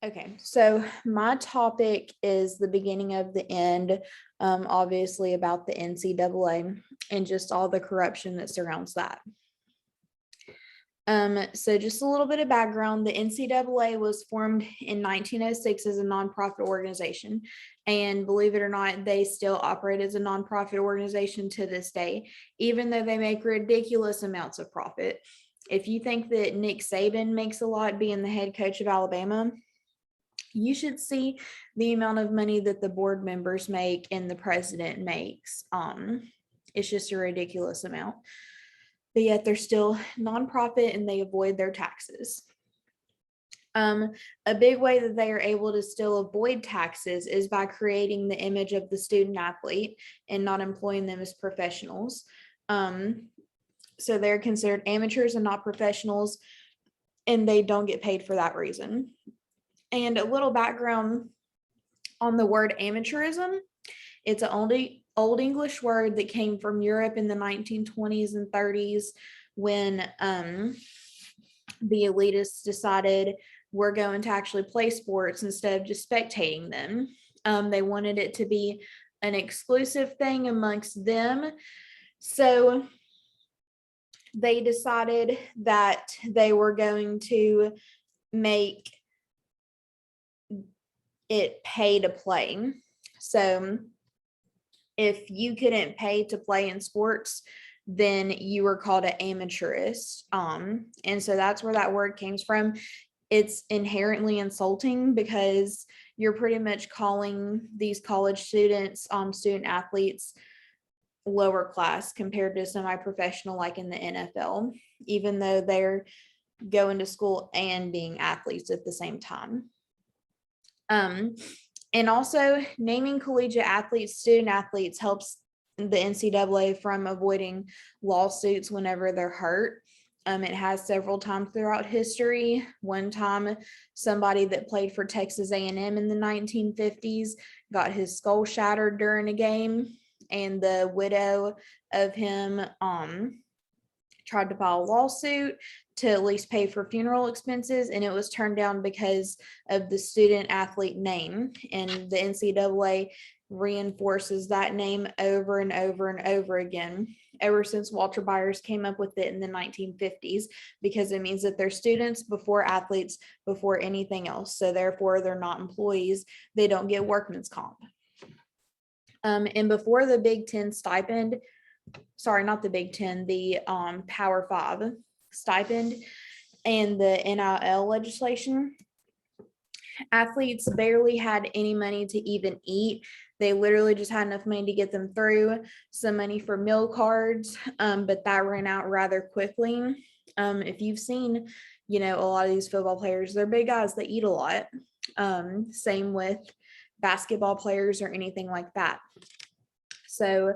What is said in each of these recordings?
Okay, so my topic is the beginning of the end, obviously about the NCAA and just all the corruption that surrounds that. So just a little bit of background, the NCAA was formed in 1906 as a nonprofit organization. And believe it or not, they still operate as a nonprofit organization to this day, even though they make ridiculous amounts of profit. If you think that Nick Saban makes a lot being the head coach of Alabama, you should see the amount of money that the board members make and the president makes. It's just a ridiculous amount. But yet they're still nonprofit and they avoid their taxes. A big way that they are able to still avoid taxes is by creating the image of the student athlete and not employing them as professionals. So they're considered amateurs and not professionals, and they don't get paid for that reason. And a little background on the word amateurism. It's an old English word that came from Europe in the 1920s and 30s when the elitists decided we're going to actually play sports instead of just spectating them. They wanted it to be an exclusive thing amongst them. So they decided that they were going to make it pay to play. So if you couldn't pay to play in sports, then you were called an amateurist. And so that's where that word came from. It's inherently insulting because you're pretty much calling these college students, student athletes, lower class compared to semi-professional like in the NFL, even though they're going to school and being athletes at the same time. And also naming collegiate athletes, student athletes helps the NCAA from avoiding lawsuits whenever they're hurt. It has several times throughout history. One time, somebody that played for Texas A&M in the 1950s got his skull shattered during a game, and the widow of him tried to file a lawsuit to at least pay for funeral expenses, and it was turned down because of the student athlete name. And the NCAA reinforces that name over and over and over again ever since Walter Byers came up with it in the 1950s, because it means that they're students before athletes before anything else. So therefore they're not employees. They don't get workman's comp. And before the Big Ten stipend, sorry, not the Big Ten, the Power Five stipend and the NIL legislation, athletes barely had any money to even eat. They literally just had enough money to get them through, some money for meal cards, but that ran out rather quickly. If you've seen, a lot of these football players, they're big guys, they eat a lot. Same with basketball players or anything like that. So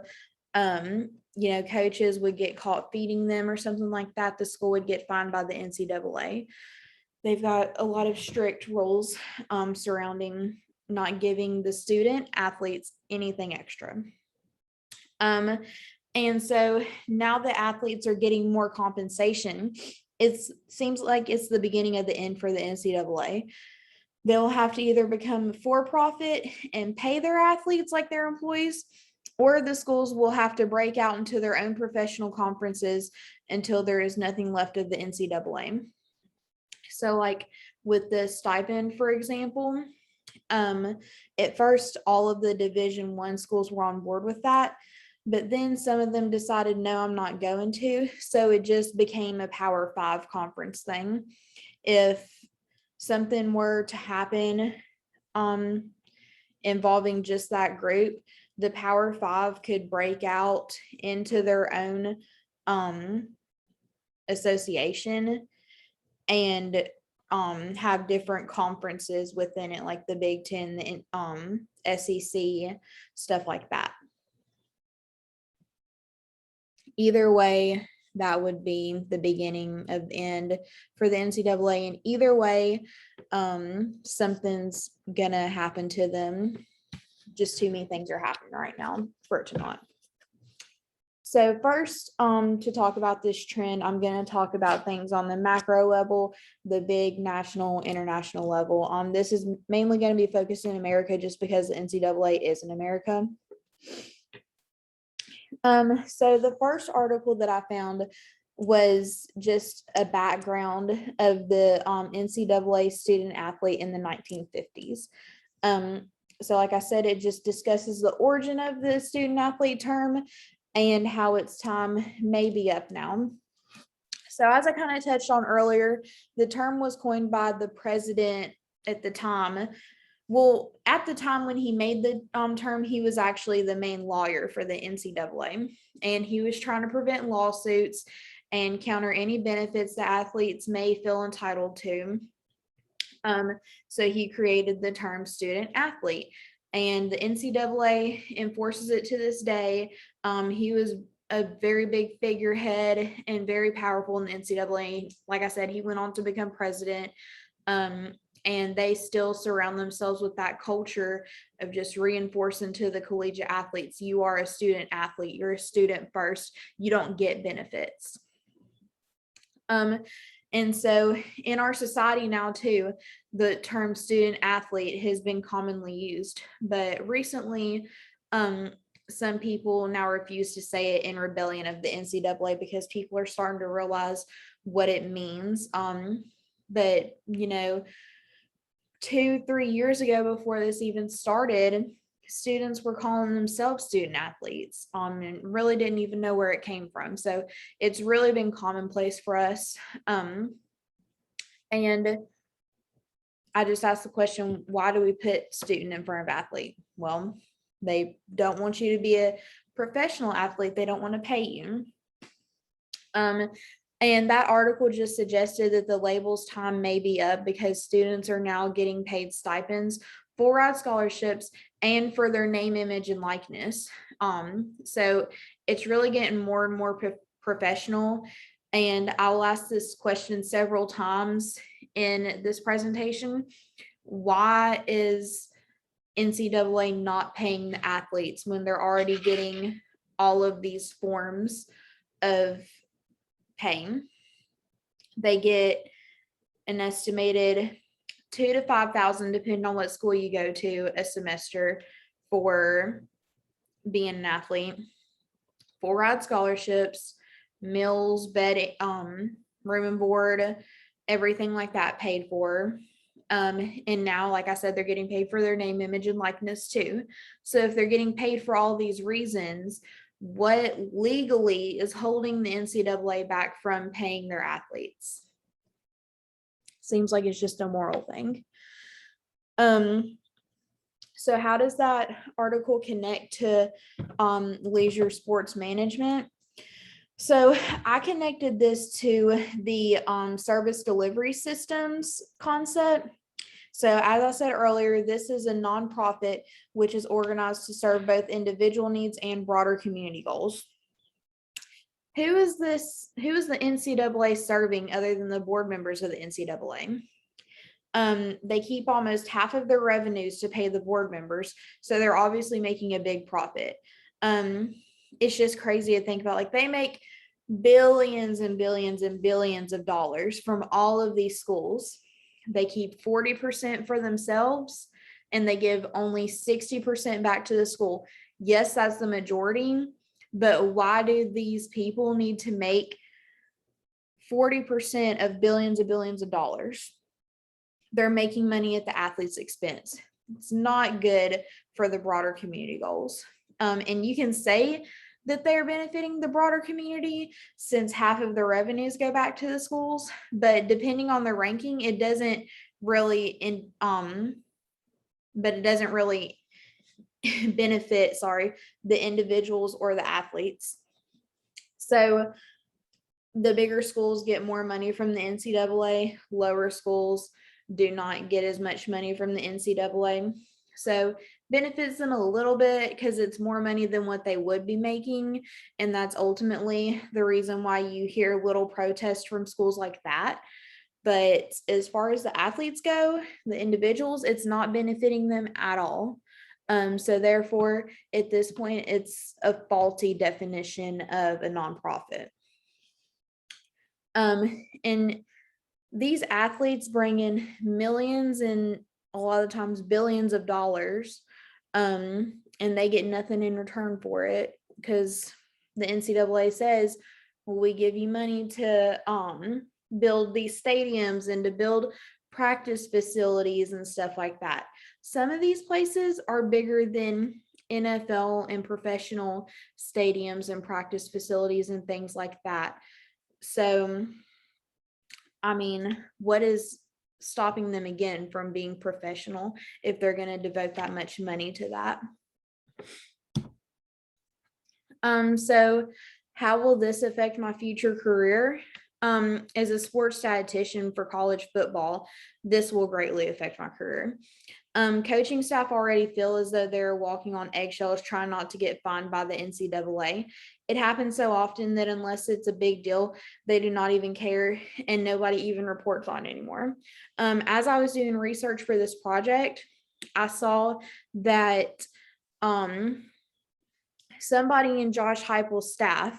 coaches would get caught feeding them or something like that, the school would get fined by the NCAA. They've got a lot of strict rules surrounding not giving the student athletes anything extra. And so now the athletes are getting more compensation. It seems like it's the beginning of the end for the NCAA. They'll have to either become for-profit and pay their athletes like their employees, or the schools will have to break out into their own professional conferences until there is nothing left of the NCAA. So like with the stipend, for example, at first all of the Division I schools were on board with that, but then some of them decided, no, I'm not going to. So it just became a Power Five conference thing. If something were to happen involving just that group, the Power Five could break out into their own association and have different conferences within it, like the Big Ten, the SEC, stuff like that. Either way, that would be the beginning of the end for the NCAA. And either way, something's gonna happen to them. Just too many things are happening right now for it to not. So first, to talk about this trend, I'm going to talk about things on the macro level, the big national, international level. This is mainly going to be focused in America just because the NCAA is in America. So the first article that I found was just a background of the NCAA student athlete in the 1950s. So like I said, it just discusses the origin of the student athlete term and how its time may be up now. So as I kind of touched on earlier, the term was coined by the president at the time. Well, at the time when he made the term, he was actually the main lawyer for the NCAA, and he was trying to prevent lawsuits and counter any benefits that athletes may feel entitled to. So he created the term student athlete, and the NCAA enforces it to this day. He was a very big figurehead and very powerful in the NCAA. Like I said, he went on to become president. And they still surround themselves with that culture of just reinforcing to the collegiate athletes, you are a student athlete, you're a student first, you don't get benefits. And so in our society now too, the term student athlete has been commonly used, but recently, some people now refuse to say it in rebellion of the NCAA because people are starting to realize what it means. But 2-3 years ago, before this even started, students were calling themselves student athletes, and really didn't even know where it came from. So it's really been commonplace for us. And I just asked the question, why do we put student in front of athlete? Well, they don't want you to be a professional athlete. They don't want to pay you. And that article just suggested that the label's time may be up because students are now getting paid stipends, full ride scholarships, and for their name, image, and likeness. So it's really getting more and more professional. And I will ask this question several times in this presentation. Why is NCAA not paying the athletes when they're already getting all of these forms of paying? They get an estimated $2,000 to $5,000, depending on what school you go to, a semester for being an athlete. Full ride scholarships, meals, bed, room and board, everything like that paid for. And now, like I said, they're getting paid for their name, image, and likeness too. So if they're getting paid for all these reasons, what legally is holding the NCAA back from paying their athletes? Seems like it's just a moral thing. So how does that article connect to leisure sports management? So I connected this to the service delivery systems concept. So as I said earlier, this is a nonprofit which is organized to serve both individual needs and broader community goals. Who is the NCAA serving other than the board members of the NCAA? They keep almost half of their revenues to pay the board members, so they're obviously making a big profit. It's just crazy to think about. Like, they make billions and billions and billions of dollars from all of these schools. They keep 40% for themselves, and they give only 60% back to the school. Yes, that's the majority, but why do these people need to make 40% of billions and billions of dollars? They're making money at the athlete's expense. It's not good for the broader community goals. And you can say that they're benefiting the broader community since half of the revenues go back to the schools, but depending on the ranking, it doesn't really benefit, the individuals or the athletes. So the bigger schools get more money from the NCAA, lower schools do not get as much money from the NCAA. So benefits them a little bit because it's more money than what they would be making. And that's ultimately the reason why you hear little protest from schools like that. But as far as the athletes go, the individuals, it's not benefiting them at all. So therefore, at this point, it's a faulty definition of a nonprofit. And these athletes bring in millions and a lot of times billions of dollars, and they get nothing in return for it because the NCAA says, well, we give you money to build these stadiums and to build practice facilities and stuff like that. Some of these places are bigger than NFL and professional stadiums and practice facilities and things like that. So, I mean, what is stopping them again from being professional if they're going to devote that much money to that? So how will this affect my future career? As a sports statistician for college football, this will greatly affect my career. Coaching staff already feel as though they're walking on eggshells trying not to get fined by the NCAA. It happens so often that unless it's a big deal, they do not even care and nobody even reports on it anymore. As I was doing research for this project, I saw that somebody in Josh Heupel's staff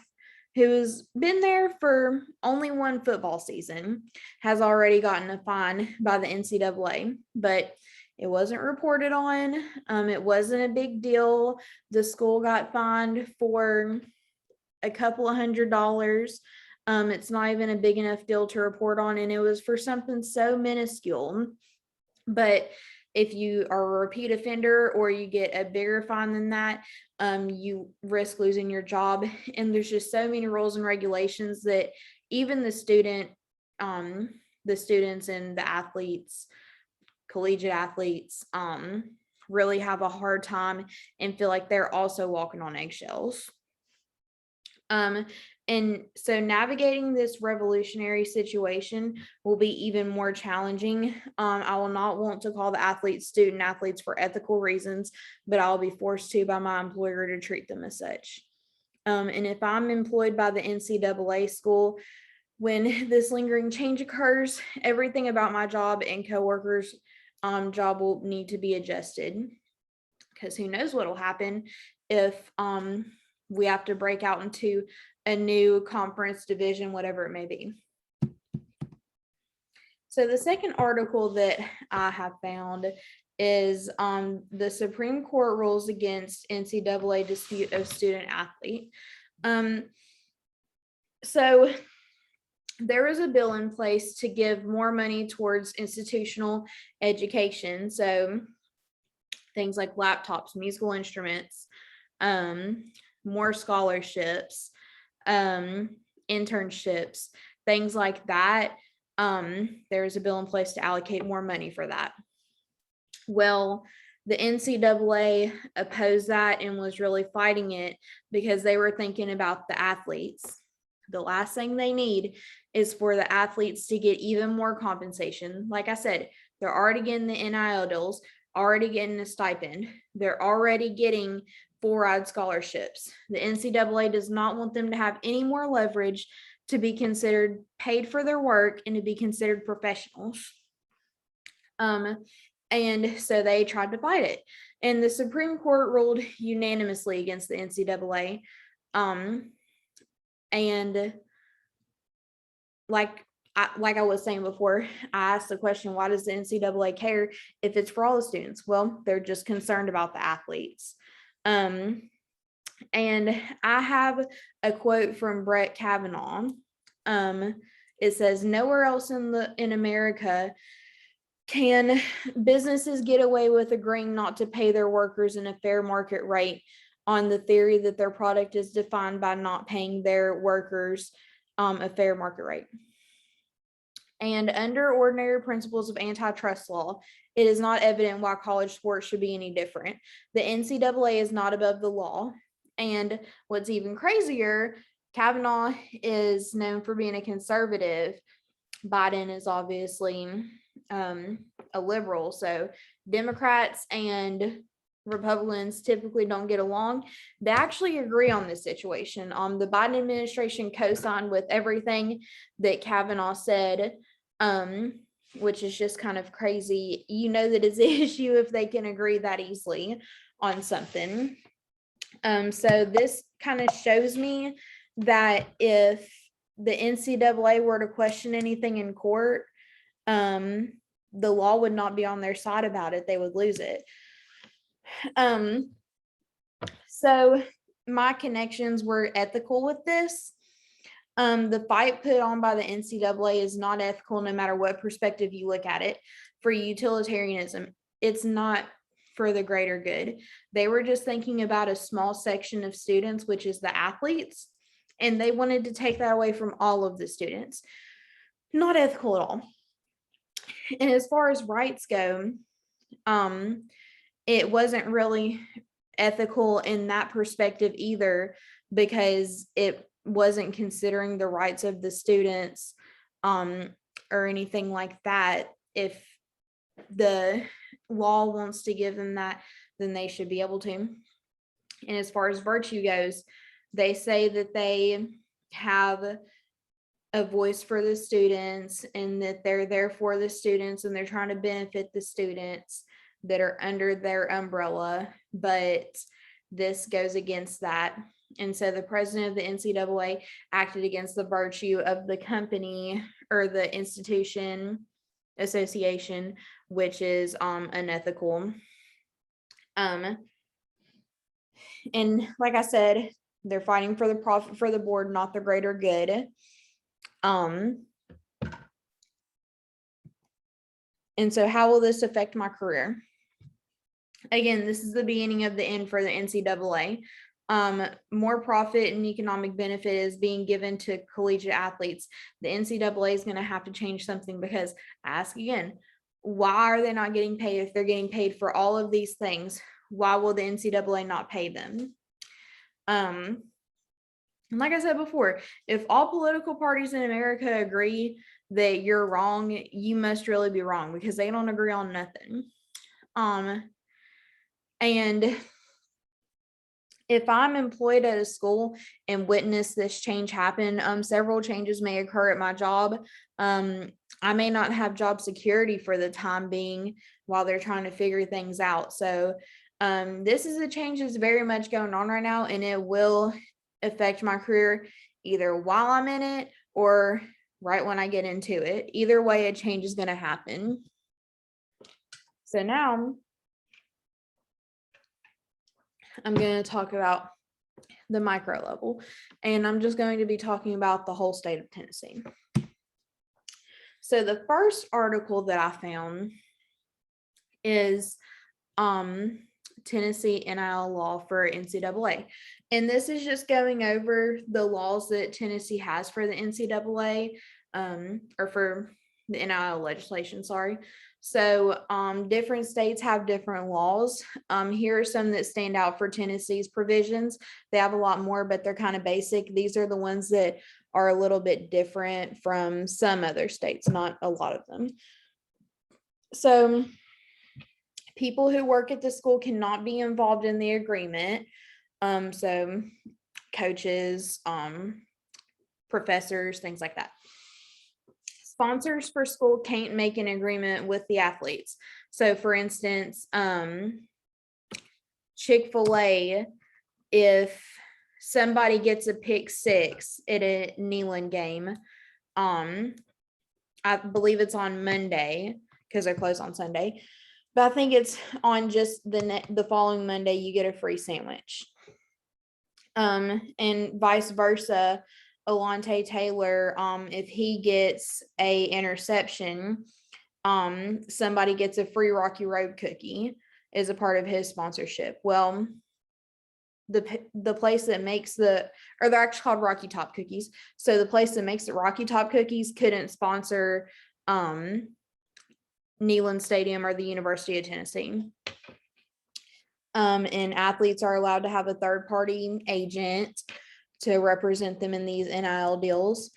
who's been there for only one football season has already gotten a fine by the NCAA, but it wasn't reported on. It wasn't a big deal. The school got fined for a couple of $100. It's not even a big enough deal to report on, and it was for something so minuscule. But if you are a repeat offender or you get a bigger fine than that, you risk losing your job. And there's just so many rules and regulations that even the students and the athletes, collegiate athletes, really have a hard time and feel like they're also walking on eggshells. And so navigating this revolutionary situation will be even more challenging. I will not want to call the athletes student athletes for ethical reasons, but I'll be forced to by my employer to treat them as such. And if I'm employed by the NCAA school, when this lingering change occurs, everything about my job and coworkers' job will need to be adjusted, because who knows what will happen if we have to break out into a new conference division, whatever it may be. So the second article that I have found is the Supreme Court rules against NCAA dispute of student athlete. So there is a bill in place to give more money towards institutional education. So things like laptops, musical instruments, more scholarships, internships, things like that. There's a bill in place to allocate more money for that. Well, the NCAA opposed that and was really fighting it because they were thinking about the athletes. The last thing they need is for the athletes to get even more compensation. Like I said, they're already getting the NIL deals, already getting a stipend. They're already getting full-ride scholarships. The NCAA does not want them to have any more leverage to be considered paid for their work and to be considered professionals. And so they tried to fight it. And the Supreme Court ruled unanimously against the NCAA. And like I was saying before, I asked the question, why does the NCAA care if it's for all the students? Well, they're just concerned about the athletes. And I have a quote from Brett Kavanaugh. It says, nowhere else in America can businesses get away with agreeing not to pay their workers in a fair market rate on the theory that their product is defined by not paying their workers a fair market rate. And under ordinary principles of antitrust law, it is not evident why college sports should be any different. The NCAA is not above the law. And what's even crazier, Kavanaugh is known for being a conservative. Biden is obviously a liberal. So Democrats and Republicans typically don't get along. They actually agree on this situation. The Biden administration co-signed with everything that Kavanaugh said, which is just kind of crazy. You know that it's an issue if they can agree that easily. on something. So this kind of shows me that if the NCAA were to question anything in court, the law would not be on their side about it. They would lose it. So my connections were ethical with this. The fight put on by the NCAA is not ethical, no matter what perspective you look at it. For utilitarianism, it's not for the greater good. They were just thinking about a small section of students, which is the athletes, and they wanted to take that away from all of the students. Not ethical at all. And as far as rights go, it wasn't really ethical in that perspective either, because it wasn't considering the rights of the students or anything like that. If the law wants to give them that, then they should be able to. And as far as virtue goes, they say that they have a voice for the students and that they're there for the students and they're trying to benefit the students that are under their umbrella, but this goes against that. And so the president of the NCAA acted against the virtue of the company or the institution association, which is unethical. And like I said, they're fighting for the profit for the board, not the greater good. And so how will this affect my career? Again, this is the beginning of the end for the NCAA. More profit and economic benefit is being given to collegiate athletes. The NCAA is going to have to change something, because I ask again, why are they not getting paid? If they're getting paid for all of these things, why will the NCAA not pay them? Like I said before, if all political parties in America agree that you're wrong, you must really be wrong, because they don't agree on nothing. And if I'm employed at a school and witness this change happen, several changes may occur at my job. I may not have job security for the time being while they're trying to figure things out. So this is a change that's very much going on right now, and it will affect my career either while I'm in it or right when I get into it. Either way, a change is going to happen. So now I'm going to talk about the micro level, and I'm just going to be talking about the whole state of Tennessee. So the first article that I found is Tennessee NIL law for NCAA. And this is just going over the laws that Tennessee has for the NCAA, or for the NIL legislation, sorry. So different states have different laws. Here are some that stand out for Tennessee's provisions. They have a lot more, but they're kind of basic. These are the ones that are a little bit different from some other states, not a lot of them. So people who work at the school cannot be involved in the agreement. So coaches, professors, things like that. Sponsors for school can't make an agreement with the athletes. So for instance, Chick-fil-A, if somebody gets a pick six at a Neyland game, I believe it's on Monday because they're closed on Sunday, but I think it's on just the following Monday, you get a free sandwich. And vice versa, Alontae Taylor, if he gets a interception, somebody gets a free Rocky Road cookie as a part of his sponsorship. Well, the place that makes or they're actually called Rocky Top cookies. So the place that makes the Rocky Top cookies couldn't sponsor Neyland Stadium or the University of Tennessee. And athletes are allowed to have a third-party agent to represent them in these NIL deals.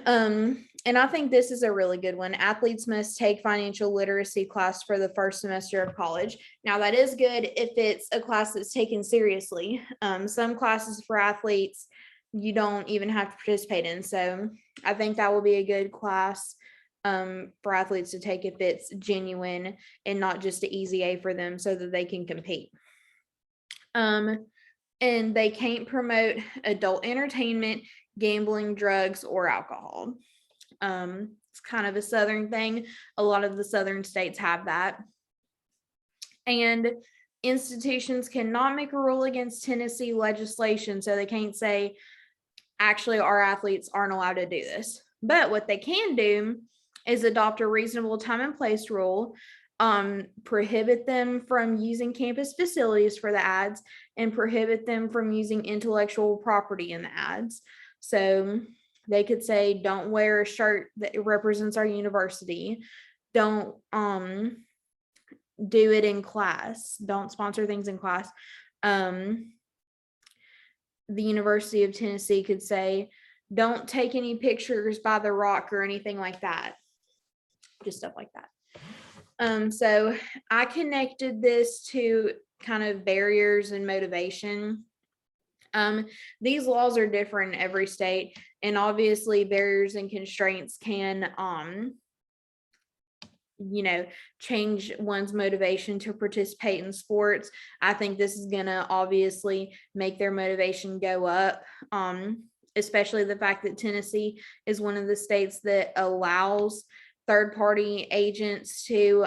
And I think this is a really good one. Athletes must take financial literacy class for the first semester of college. Now, that is good if it's a class that's taken seriously. Some classes for athletes you don't even have to participate in. So I think that will be a good class for athletes to take if it's genuine and not just an easy A for them so that they can compete. And they can't promote adult entertainment, gambling, drugs, or alcohol. It's kind of a Southern thing. A lot of the Southern states have that. And institutions cannot make a rule against Tennessee legislation. So they can't say, actually, our athletes aren't allowed to do this. But what they can do is adopt a reasonable time and place rule, prohibit them from using campus facilities for the ads, and prohibit them from using intellectual property in the ads. So they could say, don't wear a shirt that represents our university. Don't do it in class. Don't sponsor things in class. The University of Tennessee could say, don't take any pictures by the rock or anything like that. Just stuff like that. So I connected this to kind of barriers and motivation. These laws are different in every state, and obviously barriers and constraints can change one's motivation to participate in sports. I think this is gonna obviously make their motivation go up, especially the fact that Tennessee is one of the states that allows third-party agents to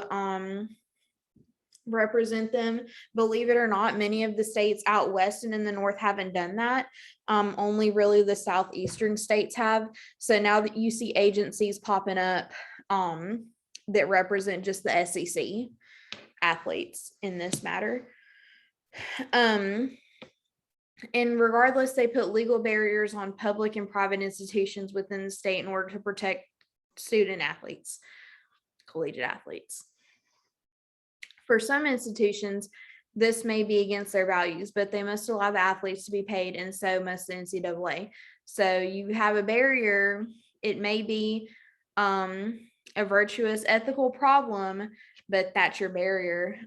represent them. Believe it or not, many of the states out west and in the north haven't done that. Only really the southeastern states have. So now that you see agencies popping up that represent just the SEC athletes in this matter. And regardless, they put legal barriers on public and private institutions within the state in order to protect student athletes, collegiate athletes. For some institutions, this may be against their values, but they must allow the athletes to be paid, and so must the NCAA. So you have a barrier. It may be a virtuous ethical problem, but that's your barrier.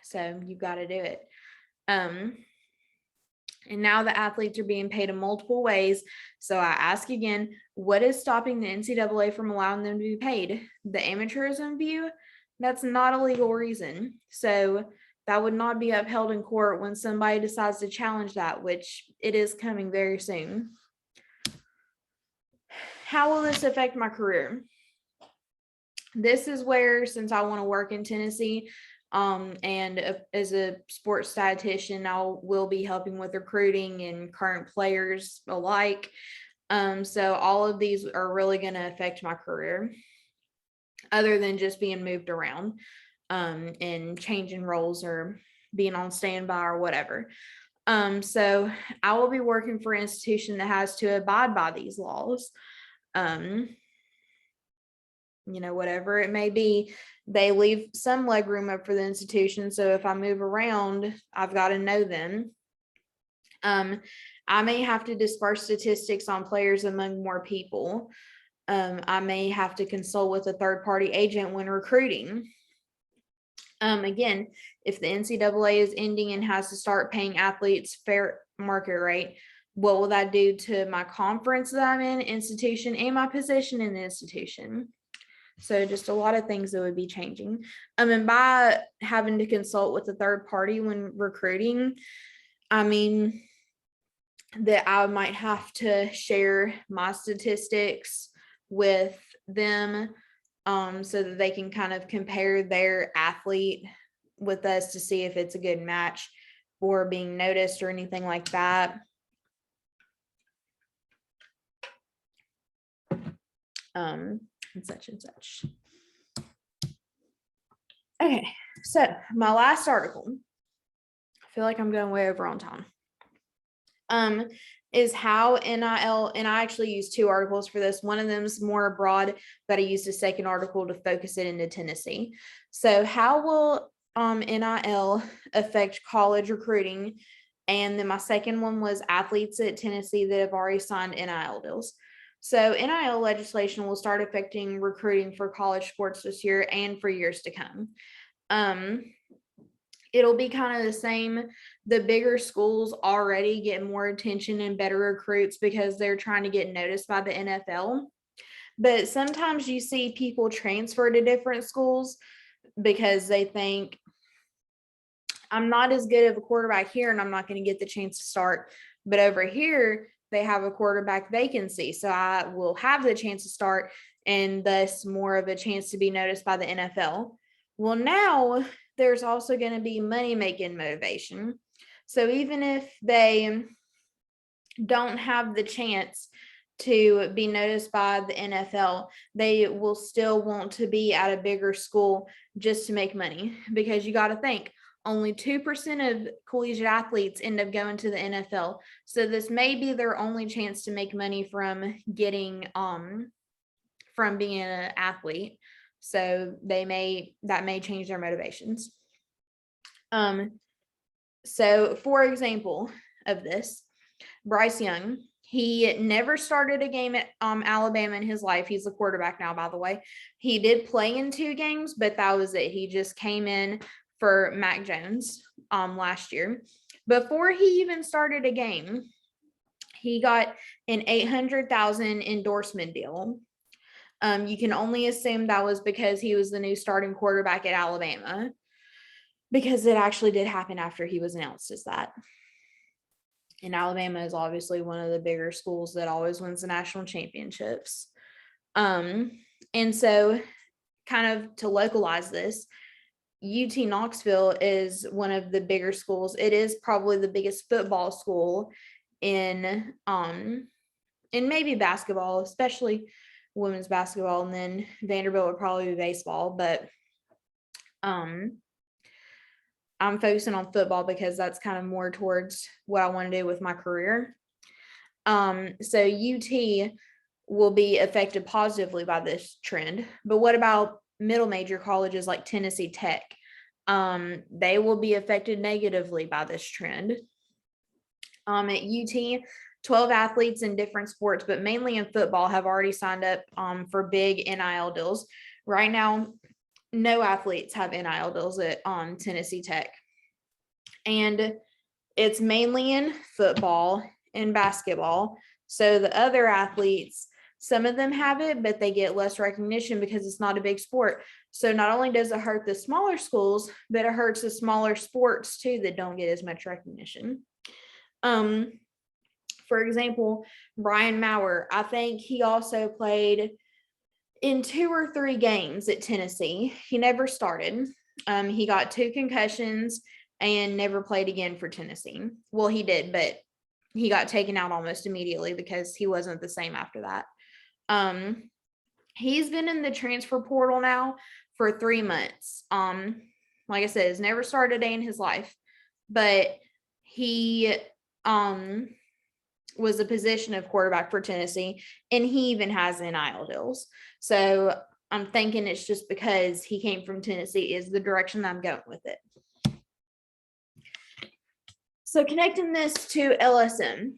So you've got to do it. And now the athletes are being paid in multiple ways. So I ask again, what is stopping the NCAA from allowing them to be paid? The amateurism view? That's not a legal reason. So that would not be upheld in court when somebody decides to challenge that, which it is coming very soon. How will this affect my career? This is where, since I want to work in Tennessee, and as a sports statistician, I will be helping with recruiting and current players alike. So all of these are really going to affect my career, other than just being moved around and changing roles or being on standby or whatever. So I will be working for an institution that has to abide by these laws. Whatever it may be, they leave some leg room up for the institution. So if I move around, I've got to know them. I may have to disperse statistics on players among more people. I may have to consult with a third-party agent when recruiting. Again, if the NCAA is ending and has to start paying athletes fair market rate, what will that do to my conference that I'm in, institution, and my position in the institution? So just a lot of things that would be changing. And by having to consult with a third party when recruiting, I mean that I might have to share my statistics with them, so that they can kind of compare their athlete with us to see if it's a good match for being noticed or anything like that. And such and such. Okay, so my last article, I feel like I'm going way over on time, is how NIL, and I actually used two articles for this. One of them is more broad, but I used a second article to focus it into Tennessee. So how will NIL affect college recruiting? And then my second one was athletes at Tennessee that have already signed NIL deals. So NIL legislation will start affecting recruiting for college sports this year and for years to come. It'll be kind of the same. The bigger schools already get more attention and better recruits because they're trying to get noticed by the NFL. But sometimes you see people transfer to different schools because they think I'm not as good of a quarterback here and I'm not going to get the chance to start. But over here, they have a quarterback vacancy. So I will have the chance to start and thus more of a chance to be noticed by the NFL. Well, now there's also going to be money making motivation. So even if they don't have the chance to be noticed by the NFL, they will still want to be at a bigger school just to make money, because you got to think only 2% of collegiate athletes end up going to the NFL. So this may be their only chance to make money from getting from being an athlete. So that may change their motivations. So for example of this, Bryce Young, he never started a game at Alabama in his life. He's a quarterback now, by the way. He did play in 2 games, but that was it. He just came in for Mac Jones last year. Before he even started a game, he got an $800,000 endorsement deal. You can only assume that was because he was the new starting quarterback at Alabama, because it actually did happen after he was announced as that. And Alabama is obviously one of the bigger schools that always wins the national championships. And so kind of to localize this, UT Knoxville is one of the bigger schools. It is probably the biggest football school in maybe basketball, especially women's basketball, and then Vanderbilt would probably be baseball, but I'm focusing on football because that's kind of more towards what I want to do with my career. So UT will be affected positively by this trend, but what about middle major colleges like Tennessee Tech? They will be affected negatively by this trend. At UT, 12 athletes in different sports, but mainly in football, have already signed up for big NIL deals. Right now, no athletes have NIL deals at Tennessee Tech. And it's mainly in football and basketball. So the other athletes, some of them have it, but they get less recognition because it's not a big sport. So not only does it hurt the smaller schools, but it hurts the smaller sports too that don't get as much recognition. For example, Brian Maurer, I think he also played in 2 or 3 games at Tennessee. He never started. He got 2 concussions and never played again for Tennessee. Well, he did, but he got taken out almost immediately because he wasn't the same after that. He's been in the transfer portal now for 3 months. Like I said, has never started a day in his life, but he was a position of quarterback for Tennessee, and he even has NIL deals. So I'm thinking it's just because he came from Tennessee is the direction that I'm going with it. So connecting this to LSM,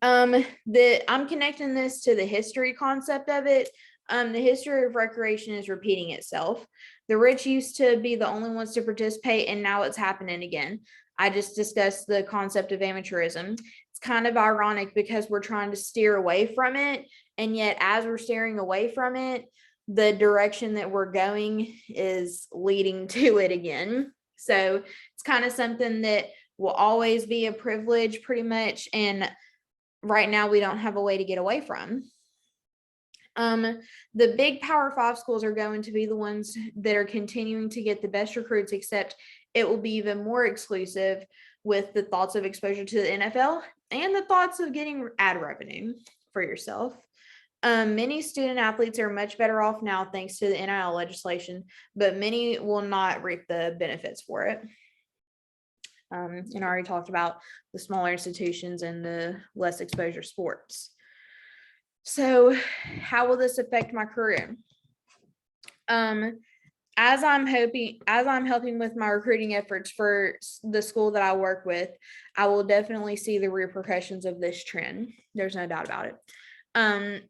I'm connecting this to the history concept of it. The history of recreation is repeating itself. The rich used to be the only ones to participate, and now it's happening again. I just discussed the concept of amateurism. It's kind of ironic because we're trying to steer away from it, and yet as we're steering away from it, the direction that we're going is leading to it again. So it's kind of something that will always be a privilege pretty much, and right now we don't have a way to get away from. The big Power 5 schools are going to be the ones that are continuing to get the best recruits, except it will be even more exclusive with the thoughts of exposure to the NFL and the thoughts of getting ad revenue for yourself. Many student athletes are much better off now thanks to the NIL legislation, but many will not reap the benefits for it. And I already talked about the smaller institutions and the less exposure sports. So how will this affect my career? As I'm helping with my recruiting efforts for the school that I work with, I will definitely see the repercussions of this trend. There's no doubt about it.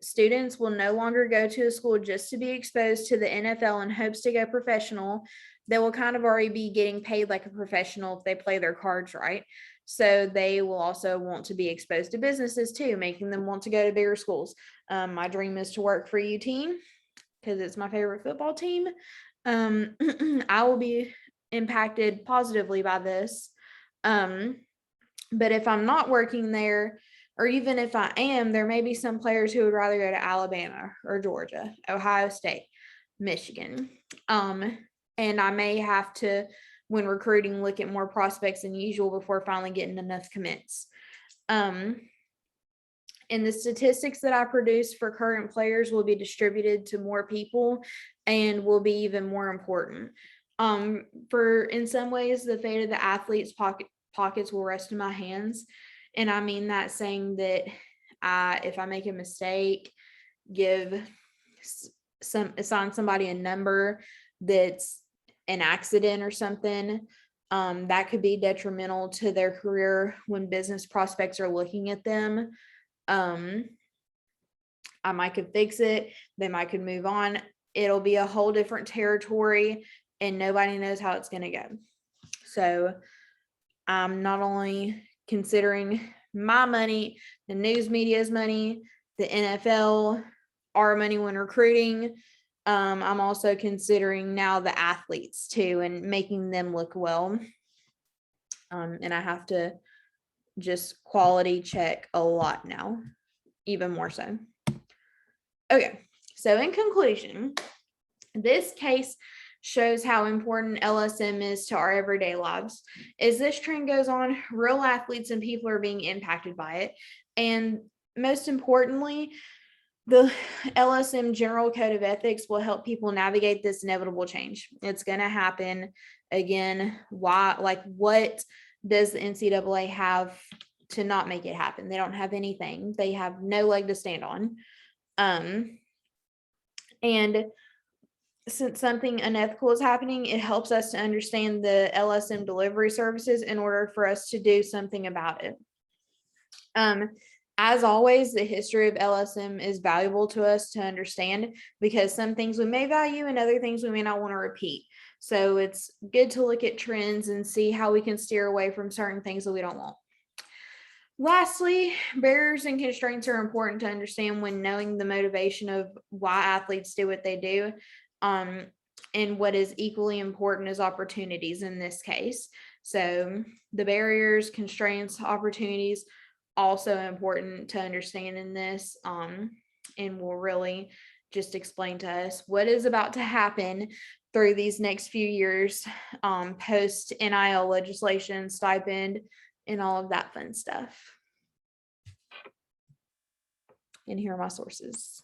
Students will no longer go to a school just to be exposed to the NFL in hopes to go professional. They will kind of already be getting paid like a professional if they play their cards right. So they will also want to be exposed to businesses too, making them want to go to bigger schools. My dream is to work for UT because it's my favorite football team. I will be impacted positively by this. But if I'm not working there, or even if I am, there may be some players who would rather go to Alabama or Georgia, Ohio State, Michigan. And I may have to, when recruiting, look at more prospects than usual before finally getting enough commits. And the statistics that I produce for current players will be distributed to more people and will be even more important. For in some ways, the fate of the athlete's pockets will rest in my hands. And I mean that saying that if I make a mistake, assign somebody a number that's an accident or something, that could be detrimental to their career when business prospects are looking at them. I might could fix it, they might could move on. It'll be a whole different territory and nobody knows how it's going to go. So I'm not only considering my money, the news media's money, the NFL, our money when recruiting. I'm also considering now the athletes too and making them look well. And I have to just quality check a lot now, even more so. Okay, so in conclusion, this case shows how important LSM is to our everyday lives. As this trend goes on, real athletes and people are being impacted by it. And most importantly, the LSM General Code of Ethics will help people navigate this inevitable change. It's going to happen. Again, why? Like, what does the NCAA have to not make it happen? They don't have anything. They have no leg to stand on. And since something unethical is happening, it helps us to understand the LSM delivery services in order for us to do something about it. As always, the history of LSM is valuable to us to understand because some things we may value and other things we may not want to repeat. So it's good to look at trends and see how we can steer away from certain things that we don't want. Lastly, barriers and constraints are important to understand when knowing the motivation of why athletes do what they do. And what is equally important is opportunities in this case. So the barriers, constraints, opportunities, also important to understand in this, and will really just explain to us what is about to happen through these next few years, post NIL legislation, stipend, and all of that fun stuff. And here are my sources.